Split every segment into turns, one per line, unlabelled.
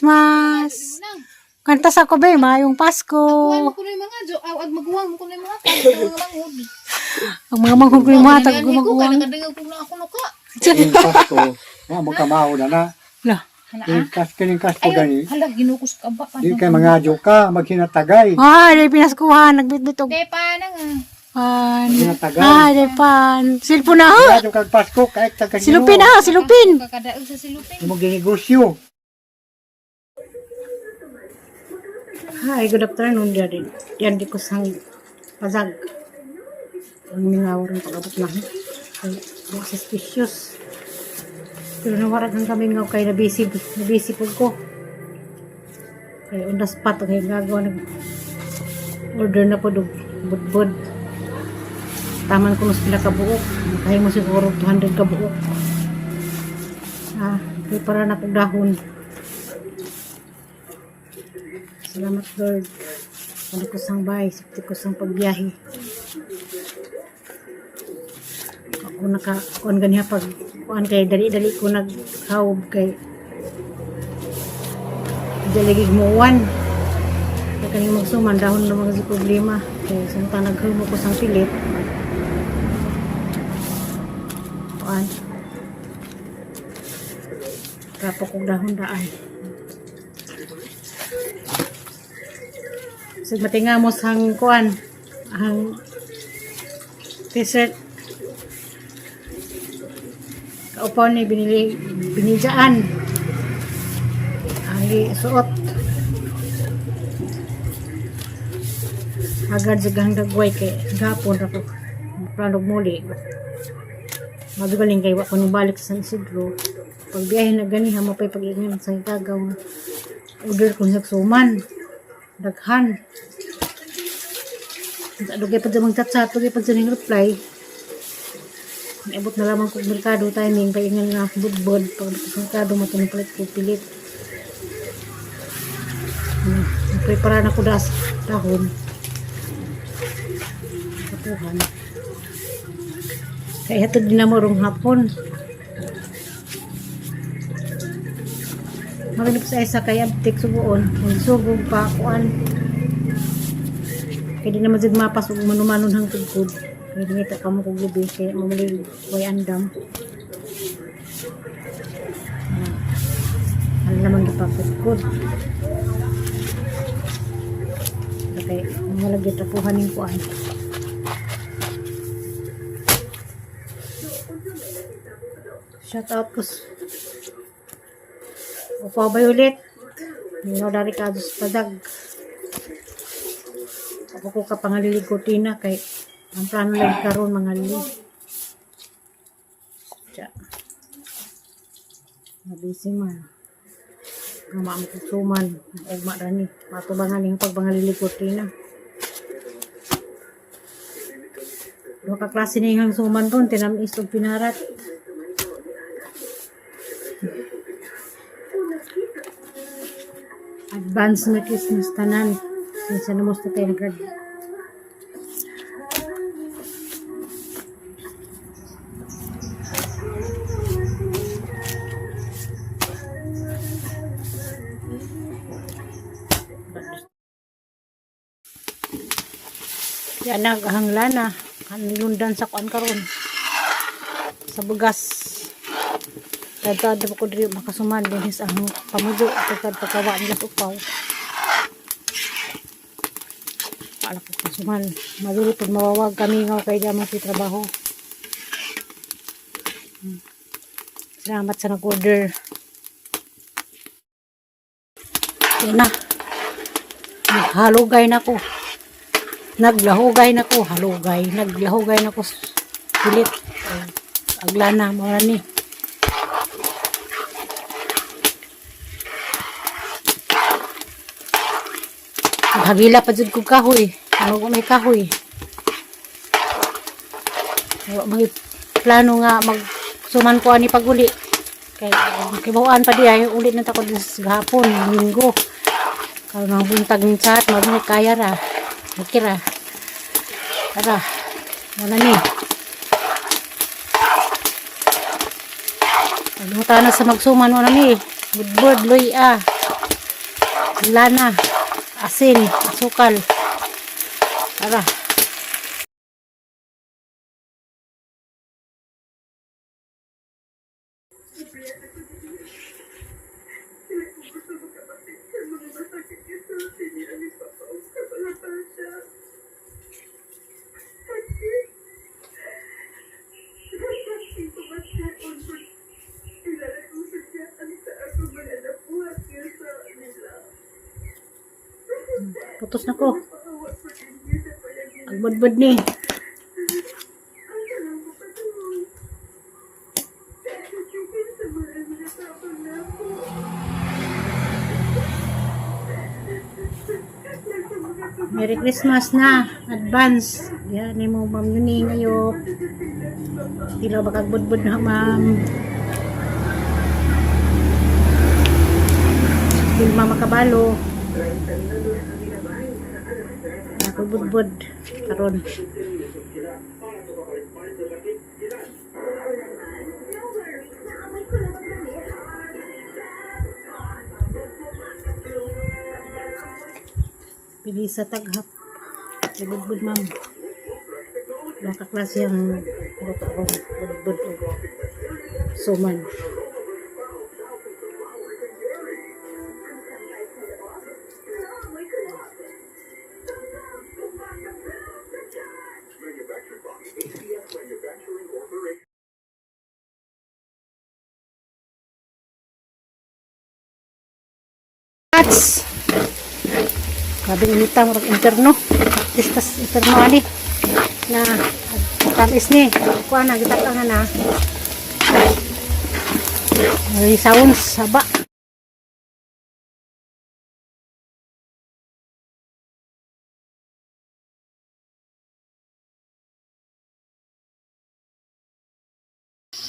Christmas. Kanta sa ko ba, mayong Pasko.
Kuhan mo ko na yung mga jo, awag maguwang mo ko na yung mga kanta, mga manghod.
Ang mga manghod ko yung mga tag
Ko
gumaguwang.
nakadangag ko na ako nuka.
Yung Pasko, magkamaho na na.
Lah.
Yung Pasko gani.
Hala, ginukus ka ba?
Di kay mga ka, maghinatagay.
Ay, pinaskuhan, nagbitbit og
Kaya pa na nga.
pan.
Maghinatagay.
Ay, pan. Silpon na ha.
Yung kag Pasko, kahit taga
Silupin na ha, silupin.
Kakadaog sa silupin.
Yung ginegosyo.
Hi, good afternoon, Daddy. Yan di ko sang pasag. Ang mingawar ng pag-abot na. Ay, suspicious. Pero nawarag ang kami ngaw kay nabisi po ko. Kaya on the spot, kaya gagawa order na po dog budbud. Taman ko mas pila kabuok. Kaya mo siguro 200 kabuok. Prepara na po dahon. Salamat Lord. Ano ko sang bahay, sakti ko sang pagbiyahe. Ako nakakuan ganiha pag kuan kay dali-dali ko naghawb kay daligig mo uwan. Kaya kaning magsuman dahon na mga problema. Kaya samtang naghawb ko sang pilit. Kuan. Kapok og dahon daan. So, matingamos hang kuan, hang t-shirt. Kaupaw ni binijaan. Ang suot. Agad sigang dagway kay gapon ako. Planog muli. Madugaling kay wa ko nang balik sa San Isidro. Pag biyahe na ganiha mapay pag-ingan sa Itagaw. Order ko sa suman. Daghan. Dugay pa dyan magchat-chat, dugay pa dyan yung reply. Naibot na lamang kong merkado timing, paingan nga budbud. Pag merkado, matunong palit ko pilit. Prepara na ko das dahon. Kapuhan. Kaya ito din na morong hapon. Magalip sa isa kaya abtik subuon. Magsugog pa kuan. Kaya di naman dyan mapas ug manumanon hang tugkod. Kaya dinita ka mo kong lubi. Kaya mamuli way andam. Ano naman ipapagkod. Kaya malagay tapuhan yung kuan. Shout out ko. Upo ba ulit? Nino dari ka sa padag. Ako ko kapangaliliguti na kay ang plano lang karon mga lilig. Tiya. Mabisi man. Gama mo kusuman. Ugma rani. Matubangan yung pagpangaliliguti na. Dua ka klase na yung suman ron. Tinamis o pinarat. Advance na Christmas tanan. Sinsa na most tayo nag yan naghangla na. Kanilundan sa kuan karon. Sa bugas. Tadtad ko diri makasuman din sa ang pamujo at pagkawaan sa upaw. Ala ko kasuman. Maduli pag mawawag kami nga kay diamond sa trabaho. Salamat sa nag-order. Yan na. Halugay na ko. Naglahugay na ko. Halugay. Naglahugay na ko. Pilit. Aglana. Mawala ni. Hagila pa dyan kong kahoy. Ano ko may kahoy. May plano nga magsuman ko ani pag-uli. Kibawaan pa di ay ulit na tako sa gahapon. Linggo. Kalau mga buntag ng chat. Magmay kaya ra. Nakira. Tara. Wala ni. Pagmuta na sa magsuman. Wala ni. Budbud. Loy ah. lana, asin, asukal. Tara. Putos na ko. Ang budbud ni. Merry Christmas na. Advance. Yan ni mo ma'am yun ngayon. Tila baka budbud na ma'am. Vilma Makabalo. Ako budbud. Karon. Pili sa taghap. Budbud ma'am. Baka klase ang budbud o suman. Cats. Grabe initang interno. Istas interno ani na tamis ni. Kuha na kita ka na. May sounds saba.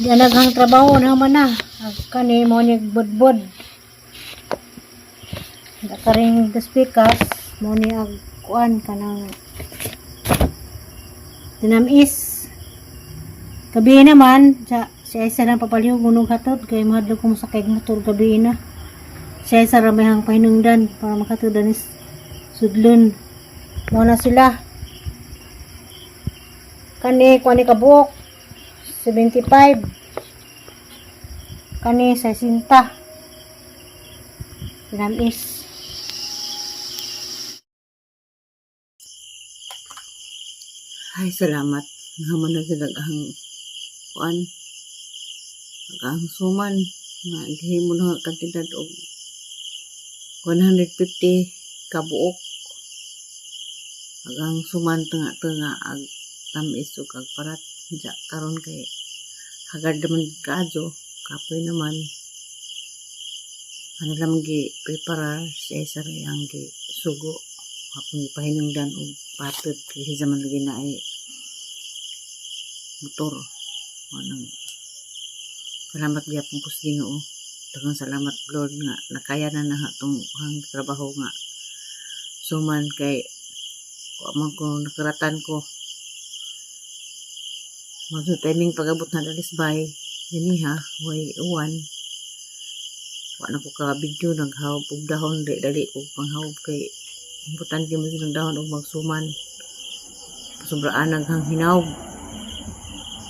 Di naghang trabaho naman na. Kani mo ni budbud. Karing speakers mo ni ag kuan kanang dinamis. Gabi naman siya isa lang papaliw gunung hatod kay mahadlok ko sa kay motor gabi na. Siya isa ra may hang pahinungdan para makatod ni sudlon. Mo na sila. Kani kuan ni kabuok 75. Kani 60. Dinamis. Ay, salamat. Naman na sila ang kuan. Ang suman. Nagihin mo na kantidad o 150 kabuok. Ang suman tanga ag tamis o kagparat. Diya karon kay hagad naman kaadyo. Kapoy naman. Ano lang prepara sa isa rin ang sugo. Kapag ipahinungdan o patod kasi zaman lagi na ay motor. Anong salamat gyapon ko sa Ginoo. Daghang salamat Lord nga nakaya na itong hang trabaho nga. Suman kay man ko nakaratan ko. Magso timing pag-abot na dalisbay. Dini ha, way uwan. Wala ko ka video naghawb og dahon dali og panghawb kay importante mo silang dahon og magsuman. Sobraan naghang hinawb.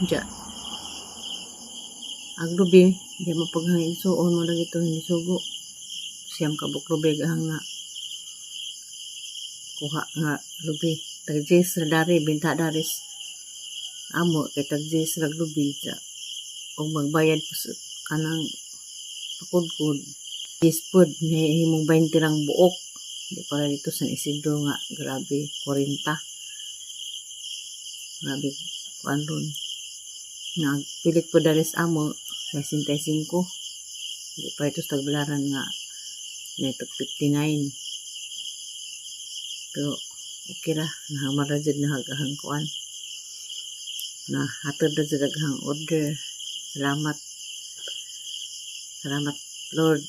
Diya. Ang lubi, di mo paghangin suon mo lang ito hindi sugo. Siyam kabuk lubi gahang nga. Kuha nga lubi. Tagjis na dari, binta daris. Amo, kay tagjis na lubi. O magbayad po kanang pakudkod. Dispod, himong 20 lang buok. Di para dito sa Isidro nga, grabe, 40. Grabe, kuan ron. Nagpilit po daris amo, 65. Di pa ito sa tagbalaran nga, neto 59. Pero, okay ra, nahamarajad na hagahang kuan. Na, hatod na sa daghang order. Salamat. Salamat, Lord.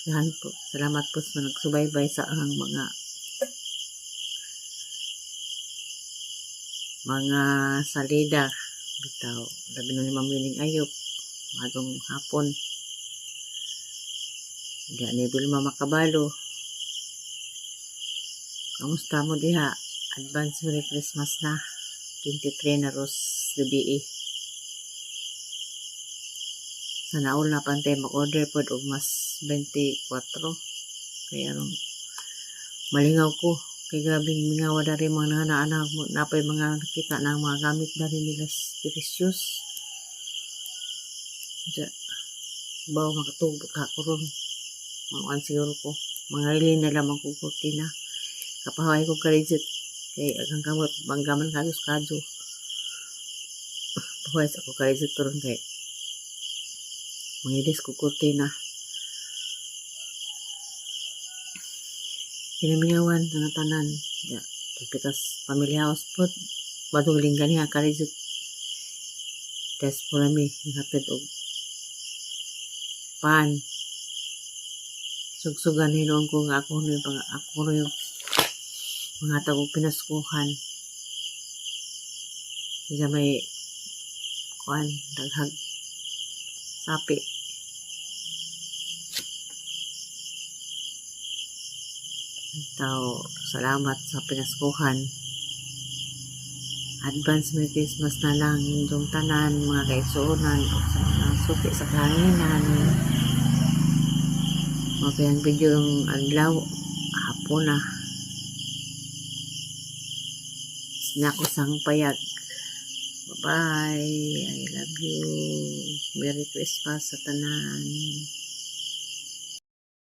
Salamat po sa nagsubaybay sa ang mga salida. Bitaw, labi na ni Ma'am Wining Ayop. Magong hapon. Diyan ni Vilma Makabalo. Kamusta mo diha? Advance Merry Christmas na. 23 na Ros Gabi. Sana all na pantay mag-order po og mas 24. Kaya malingaw ko. Kay grabing mingawa na rin mga anak mo. Napay mga nakita na mga gamit na rin nila precious. Diya. Bawa makatubot ako ron. Mga siguro ko. Mga rilin na lamang ko kurtina. Kapahaway ko kaligit. Kay agang kamot. Banggaman kalos kadyo. Pahaway sa ko kaligit ron kay. Mangilis ko kurtina. Kinamingawan ng tanan. Ya, pikas pamilya house po. Badong linggan niya kaligit. Test po rami. Nakatid og pan. Sugsugan hinuon ko nga ako yung mga tagong pinaskuhan. Diya may kuan, daghag sapi. Tao, salamat sa pinaskuhan. Advance Merry Christmas na lang yung tanan, mga kaigsuunan, o sa mga suki sa kahanginan. Mapayang video yung adlaw, hapon na. Nako sang payag. Bye-bye. I love you. Merry Christmas sa tanan.